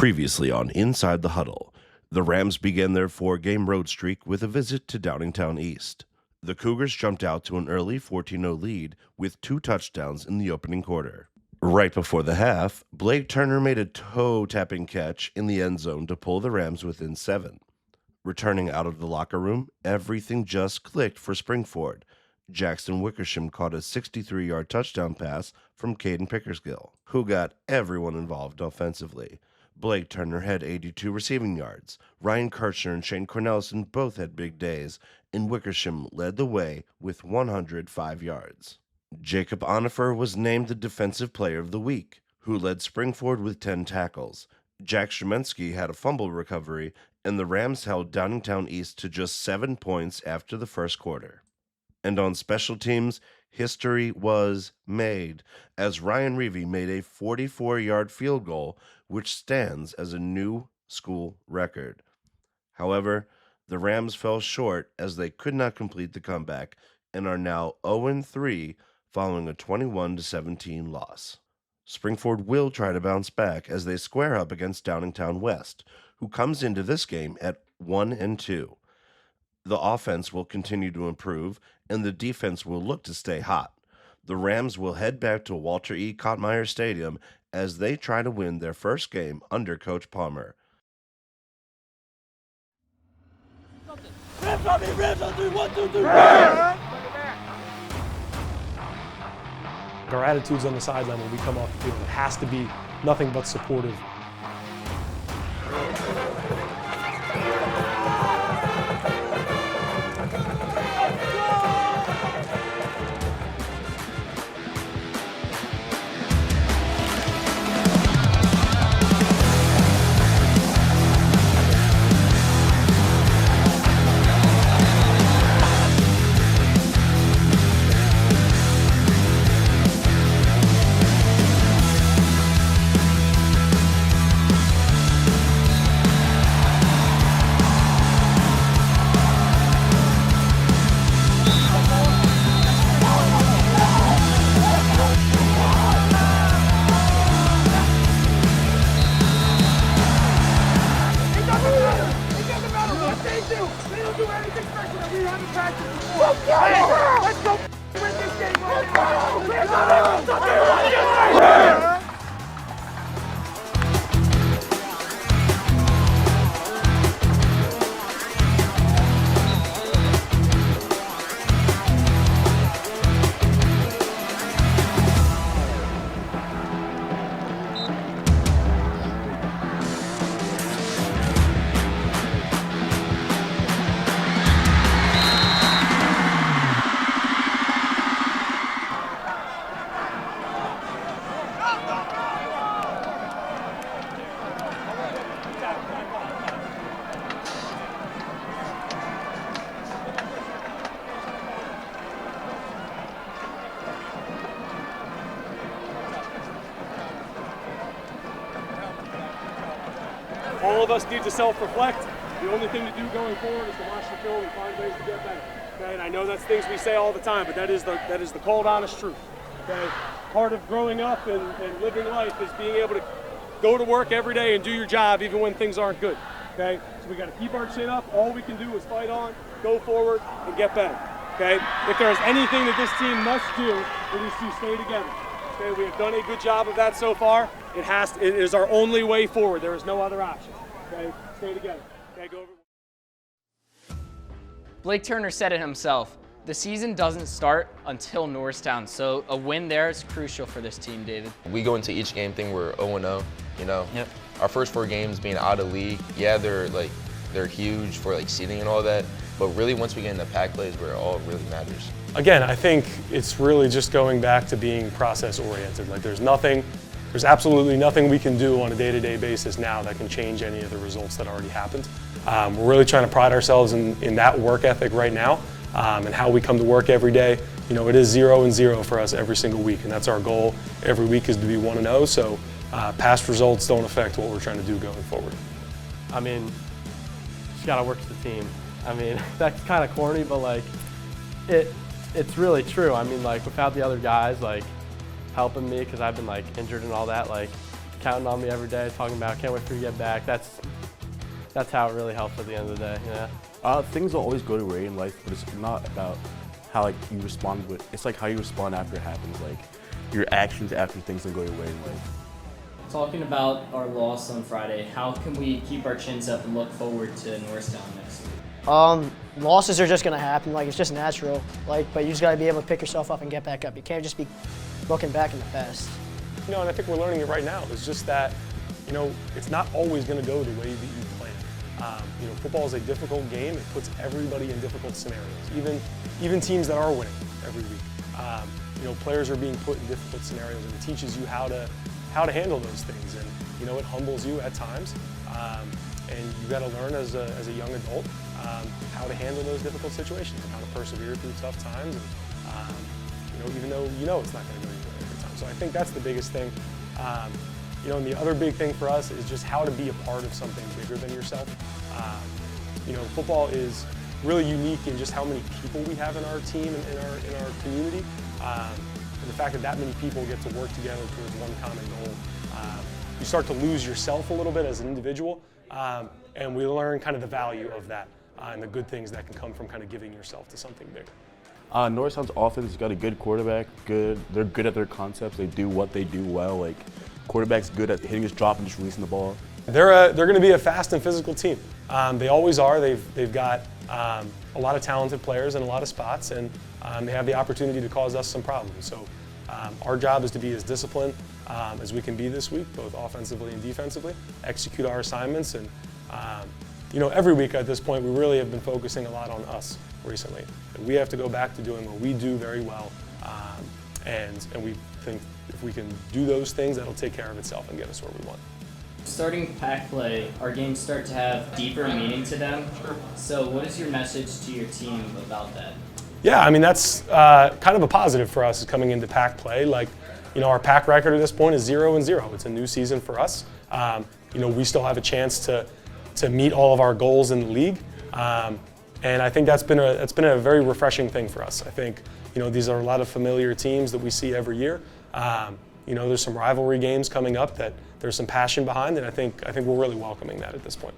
Previously on Inside the Huddle, the Rams began their 4-game road streak with a visit to Downingtown East. The Cougars jumped out to an early 14-0 lead with 2 touchdowns in the opening quarter. Right before the half, Blake Turner made a toe-tapping catch in the end zone to pull the Rams within 7. Returning out of the locker room, everything just clicked for Springford. Jackson Wickersham caught a 63-yard touchdown pass from Caden Pickersgill, who got everyone involved offensively. Blake Turner had 82 receiving yards. Ryan Kirchner and Shane Cornelison both had big days, and Wickersham led the way with 105 yards. Jacob Onifer was named the Defensive Player of the Week, who led Springford with 10 tackles. Jack Szymanski had a fumble recovery, and the Rams held Downingtown East to just 7 points after the first quarter. And on special teams, history was made as Ryan Reevey made a 44-yard field goal, which stands as a new school record. However, the Rams fell short as they could not complete the comeback and are now 0-3 following a 21-17 loss. Springford will try to bounce back as they square up against Downingtown West, who comes into this game at 1-2. The offense will continue to improve, and the defense will look to stay hot. The Rams will head back to Walter E. Kottmeyer Stadium as they try to win their first game under Coach Palmer. Rams on me, Rams on 3, 1, 2, 3. Our attitudes on the sideline when we come off the field, it has to be nothing but supportive. Let's go win this game. Let's go. All of us need to self-reflect. The only thing to do going forward is to watch the film and find ways to get better. Okay, and I know that's things we say all the time, but that is the cold, honest truth. Okay, part of growing up and living life is being able to go to work every day and do your job even when things aren't good. Okay, so we got to keep our chin up. All we can do is fight on, go forward, and get better. Okay, if there is anything that this team must do, it is to stay together. Okay, we have done a good job of that so far. It is our only way forward. There is no other option. Okay, stay together. Okay, go over. Blake Turner said it himself. The season doesn't start until Norristown, so a win there is crucial for this team, David. We go into each game thinking we're 0-0, you know. Yep. Our first 4 games being out of league, yeah, they're huge for like seeding and all that, but really once we get into pack plays where it all really matters. Again, I think it's really just going back to being process-oriented. Like there's absolutely nothing we can do on a day-to-day basis now that can change any of the results that already happened. We're really trying to pride ourselves in that work ethic right now and how we come to work every day. You know, it is 0-0 for us every single week, and that's our goal every week is to be 1-0, so past results don't affect what we're trying to do going forward. I mean, just gotta work as a team. I mean, that's kind of corny, but like, it's really true. I mean, like, without the other guys, like, helping me, because I've been, like, injured and all that, like, counting on me every day, talking about can't wait for you to get back. That's how it really helps at the end of the day. Yeah. Things don't always go your way in life, but it's not about how like you respond with. It's like how you respond after it happens, like your actions after things don't go your way in life. Talking about our loss on Friday, how can we keep our chins up and look forward to Norristown next week? Losses are just gonna happen, like it's just natural. But you just gotta be able to pick yourself up and get back up. You can't just be looking back in the past. And I think we're learning it right now. It's just that, it's not always going to go the way that you plan. Football is a difficult game. It puts everybody in difficult scenarios, even teams that are winning every week. Players are being put in difficult scenarios, and it teaches you how to handle those things. And it humbles you at times. And you got to learn as a young adult how to handle those difficult situations and how to persevere through tough times. And, even though it's not going to go your way every time. So I think that's the biggest thing. And the other big thing for us is just how to be a part of something bigger than yourself. Football is really unique in just how many people we have in our team and in our community. And the fact that many people get to work together towards one common goal. You start to lose yourself a little bit as an individual, and we learn kind of the value of that and the good things that can come from kind of giving yourself to something bigger. Norristown's offense has got a good quarterback. They're good at their concepts. They do what they do well. Like quarterback's good at hitting his drop and just releasing the ball. They're going to be a fast and physical team. They always are. They've got a lot of talented players in a lot of spots, and they have the opportunity to cause us some problems. So our job is to be as disciplined as we can be this week, both offensively and defensively, execute our assignments, and every week at this point we really have been focusing a lot on us recently. We have to go back to doing what we do very well, and we think if we can do those things, that'll take care of itself and get us where we want. Starting pack play, our games start to have deeper meaning to them. So what is your message to your team about that? Yeah, I mean, that's kind of a positive for us coming into pack play. Our pack record at this point is 0-0. It's a new season for us. We still have a chance to meet all of our goals in the league. And I think that's been a very refreshing thing for us. I think, these are a lot of familiar teams that we see every year. There's some rivalry games coming up that there's some passion behind, and I think we're really welcoming that at this point.